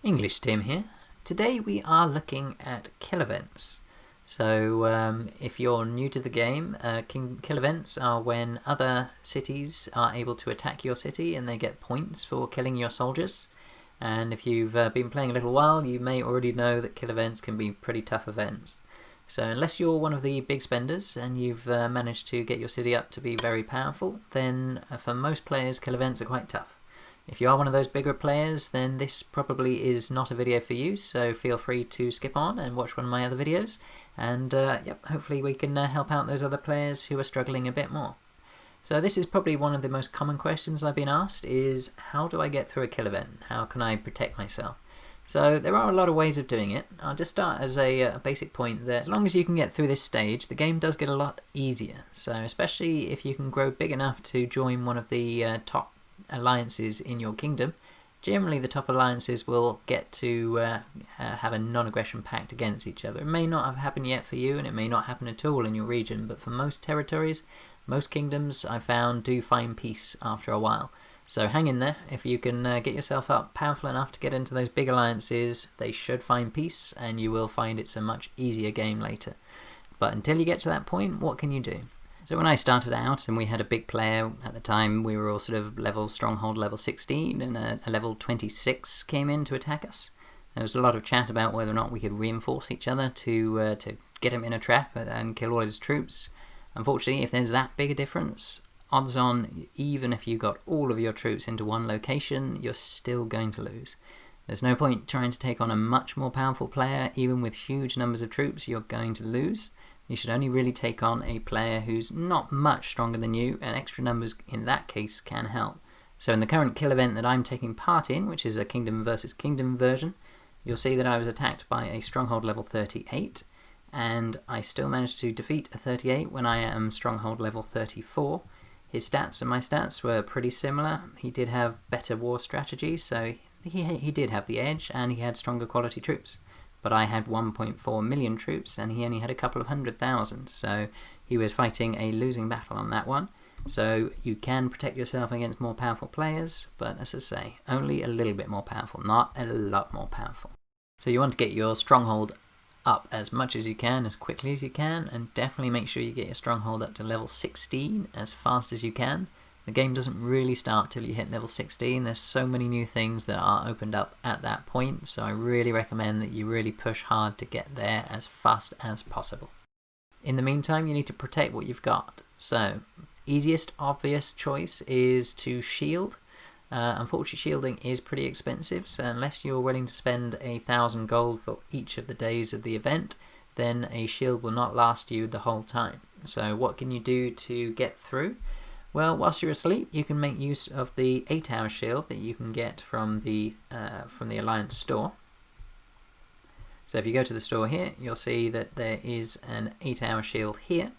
EnglishTim here. Today we are looking at kill events. So if you're new to the game, kill events are when other cities are able to attack your city and they get points for killing your soldiers. And if you've been playing a little while, you may already know that kill events can be pretty tough events. So unless you're one of the big spenders and you've managed to get your city up to be very powerful, then for most players kill events are quite tough. If you are one of those bigger players, then this probably is not a video for you, so feel free to skip on and watch one of my other videos, and hopefully we can help out those other players who are struggling a bit more. So this is probably one of the most common questions I've been asked, is how do I get through a kill event? How can I protect myself? So there are a lot of ways of doing it. I'll just start as a basic point that as long as you can get through this stage, the game does get a lot easier. So especially if you can grow big enough to join one of the top alliances in your kingdom, generally the top alliances will get to have a non-aggression pact against each other. It may not have happened yet for you, and it may not happen at all in your region, but for most territories, most kingdoms, I found, do find peace after a while. So hang in there. If you can get yourself up powerful enough to get into those big alliances, they should find peace, and you will find it's a much easier game later. But until you get to that point, what can you do? So when I started out and we had a big player at the time, we were all sort of stronghold level 16, and a level 26 came in to attack us. There was a lot of chat about whether or not we could reinforce each other to get him in a trap and kill all his troops. Unfortunately, if there's that big a difference, odds on, even if you got all of your troops into one location, you're still going to lose. There's no point trying to take on a much more powerful player. Even with huge numbers of troops, you're going to lose. You should only really take on a player who's not much stronger than you, and extra numbers in that case can help. So in the current kill event that I'm taking part in, which is a kingdom versus kingdom version, you'll see that I was attacked by a stronghold level 38, and I still managed to defeat a 38 when I am stronghold level 34. His stats and my stats were pretty similar. He did have better war strategies, so he did have the edge, and he had stronger quality troops. But I had 1.4 million troops and he only had a couple of 100,000, so he was fighting a losing battle on that one. So you can protect yourself against more powerful players, but as I say, only a little bit more powerful, not a lot more powerful. So you want to get your stronghold up as much as you can, as quickly as you can, and definitely make sure you get your stronghold up to level 16 as fast as you can. The game doesn't really start till you hit level 16. There's so many new things that are opened up at that point, so I really recommend that you really push hard to get there as fast as possible. In the meantime, you need to protect what you've got. So, easiest obvious choice is to shield. Unfortunately, shielding is pretty expensive, so unless you're willing to spend 1,000 gold for each of the days of the event, then a shield will not last you the whole time. So what can you do to get through? Well, whilst you're asleep, you can make use of the 8-hour shield that you can get from the Alliance store. So if you go to the store here, you'll see that there is an 8-hour shield here.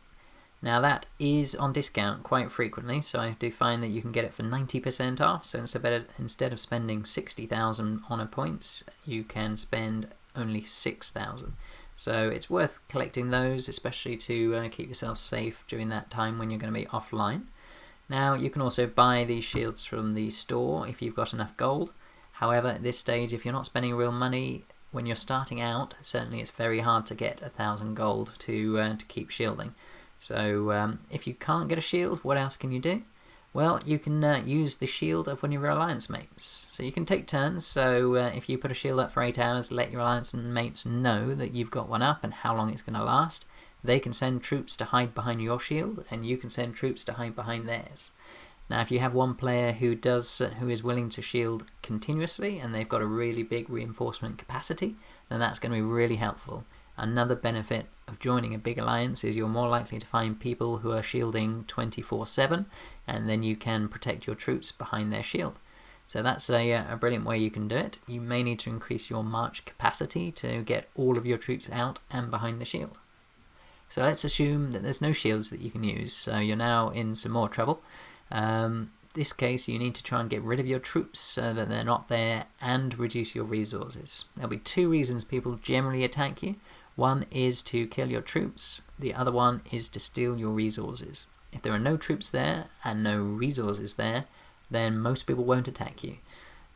Now that is on discount quite frequently, so I do find that you can get it for 90% off, so instead of spending 60,000 honor points, you can spend only 6,000. So it's worth collecting those, especially to keep yourself safe during that time when you're going to be offline. Now you can also buy these shields from the store if you've got enough gold. However, at this stage, if you're not spending real money when you're starting out, certainly it's very hard to get 1,000 gold to keep shielding. So if you can't get a shield, what else can you do? Well, you can use the shield of one of your alliance mates. So you can take turns, so if you put a shield up for 8 hours, let your alliance mates know that you've got one up and how long it's going to last. They can send troops to hide behind your shield, and you can send troops to hide behind theirs. Now if you have one player who is willing to shield continuously, and they've got a really big reinforcement capacity, then that's going to be really helpful. Another benefit of joining a big alliance is you're more likely to find people who are shielding 24/7, and then you can protect your troops behind their shield. So that's a brilliant way you can do it. You may need to increase your march capacity to get all of your troops out and behind the shield. So let's assume that there's no shields that you can use, so you're now in some more trouble. This case, you need to try and get rid of your troops so that they're not there, and reduce your resources. There'll be two reasons people generally attack you. One is to kill your troops, the other one is to steal your resources. If there are no troops there and no resources there, then most people won't attack you.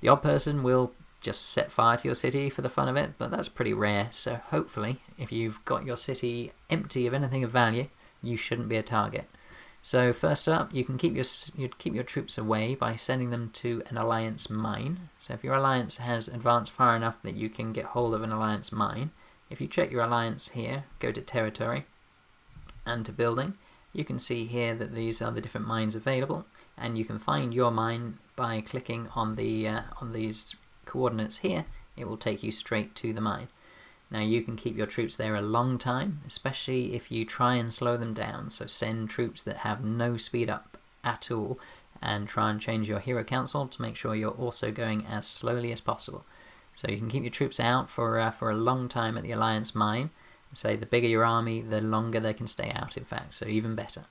The odd person will just set fire to your city for the fun of it, but that's pretty rare, so hopefully, if you've got your city empty of anything of value, you shouldn't be a target. So first up, you can keep your troops away by sending them to an alliance mine. So if your alliance has advanced far enough that you can get hold of an alliance mine, if you check your alliance here, go to territory and to building, you can see here that these are the different mines available, and you can find your mine by clicking on these coordinates here. It will take you straight to the mine. Now you can keep your troops there a long time, especially if you try and slow them down, so send troops that have no speed up at all and try and change your hero council to make sure you're also going as slowly as possible. So you can keep your troops out for a long time at the alliance mine. Say the bigger your army, the longer they can stay out, in fact, so even better.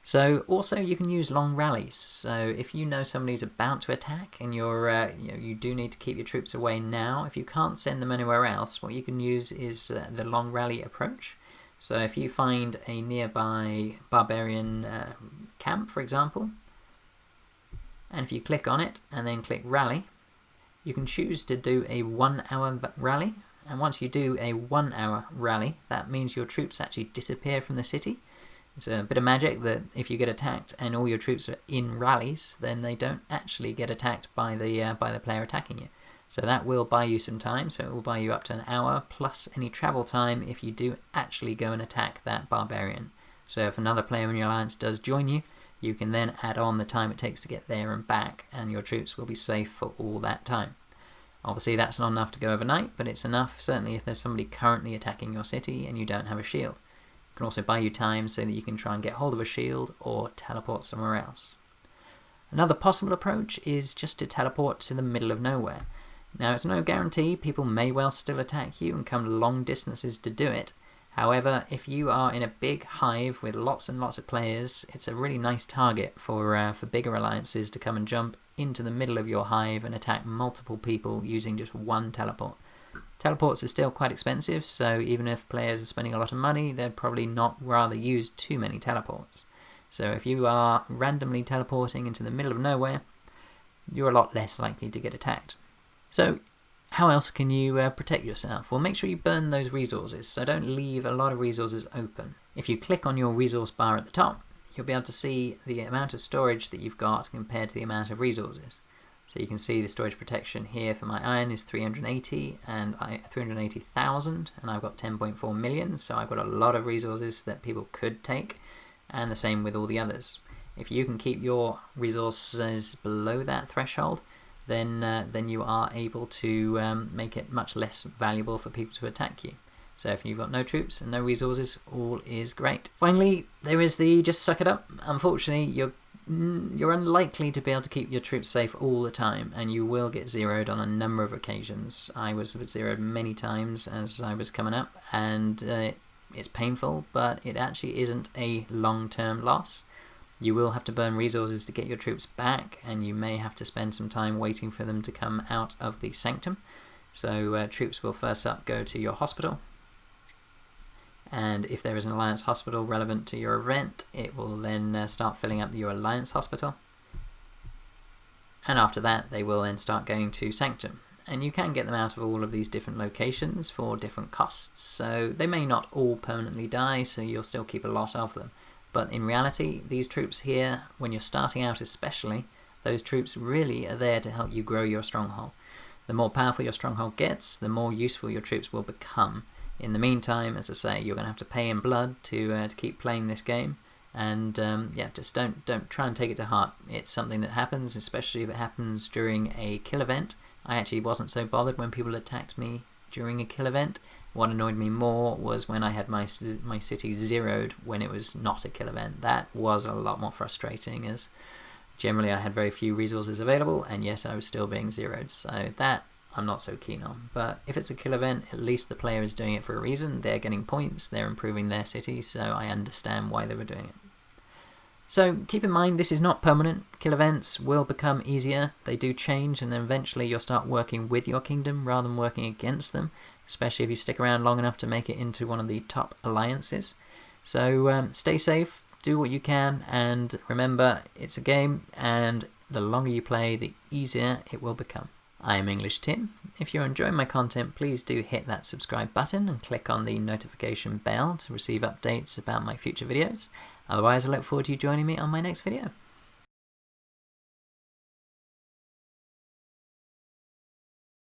So also you can use long rallies. So if you know somebody's about to attack and you do need to keep your troops away now, if you can't send them anywhere else, what you can use is the long rally approach. So if you find a nearby barbarian camp, for example, and if you click on it and then click rally, you can choose to do a 1 hour rally. And once you do a 1 hour rally, that means your troops actually disappear from the city. It's a bit of magic that if you get attacked and all your troops are in rallies, then they don't actually get attacked by the player attacking you. So that will buy you some time, so it will buy you up to an hour, plus any travel time if you do actually go and attack that barbarian. So if another player in your alliance does join you, you can then add on the time it takes to get there and back, and your troops will be safe for all that time. Obviously that's not enough to go overnight, but it's enough certainly if there's somebody currently attacking your city and you don't have a shield. It can also buy you time so that you can try and get hold of a shield or teleport somewhere else. Another possible approach is just to teleport to the middle of nowhere. Now it's no guarantee, people may well still attack you and come long distances to do it. However, if you are in a big hive with lots and lots of players, it's a really nice target for bigger alliances to come and jump into the middle of your hive and attack multiple people using just one teleport. Teleports are still quite expensive, so even if players are spending a lot of money, they'd probably not rather use too many teleports. So if you are randomly teleporting into the middle of nowhere, you're a lot less likely to get attacked. So how else can you protect yourself? Well, make sure you burn those resources, so don't leave a lot of resources open. If you click on your resource bar at the top, you'll be able to see the amount of storage that you've got compared to the amount of resources. So you can see the storage protection here for my iron is 380 and 380,000, and I've got 10.4 million, so I've got a lot of resources that people could take, and the same with all the others. If you can keep your resources below that threshold, then you are able to make it much less valuable for people to attack you. So if you've got no troops and no resources, all is great. Finally, there is the just suck it up. Unfortunately, you're unlikely to be able to keep your troops safe all the time, and you will get zeroed on a number of occasions. I was zeroed many times as I was coming up, and it's painful, but it actually isn't a long-term loss. You will have to burn resources to get your troops back, and you may have to spend some time waiting for them to come out of the sanctum. So troops will first up go to your hospital, and if there is an alliance hospital relevant to your event, it will then start filling up your alliance hospital, and after that they will then start going to sanctum. And you can get them out of all of these different locations for different costs, so they may not all permanently die, so you'll still keep a lot of them. But in reality, these troops here, when you're starting out especially, those troops really are there to help you grow your stronghold. The more powerful your stronghold gets, the more useful your troops will become. In the meantime, as I say, you're going to have to pay in blood to keep playing this game, and yeah, just don't try and take it to heart. It's something that happens, especially if it happens during a kill event. I actually wasn't so bothered when people attacked me during a kill event. What annoyed me more was when I had my city zeroed when it was not a kill event. That was a lot more frustrating, as generally I had very few resources available and yet I was still being zeroed. So that I'm not so keen on. But if it's a kill event, at least the player is doing it for a reason. They're getting points, they're improving their city, so I understand why they were doing it. So keep in mind, this is not permanent. Kill events will become easier. They do change, and then eventually you'll start working with your kingdom rather than working against them, especially if you stick around long enough to make it into one of the top alliances. So stay safe, do what you can, and remember, it's a game, and the longer you play, the easier it will become. I am EnglishTim. If you're enjoying my content, please do hit that subscribe button and click on the notification bell to receive updates about my future videos. Otherwise, I look forward to you joining me on my next video.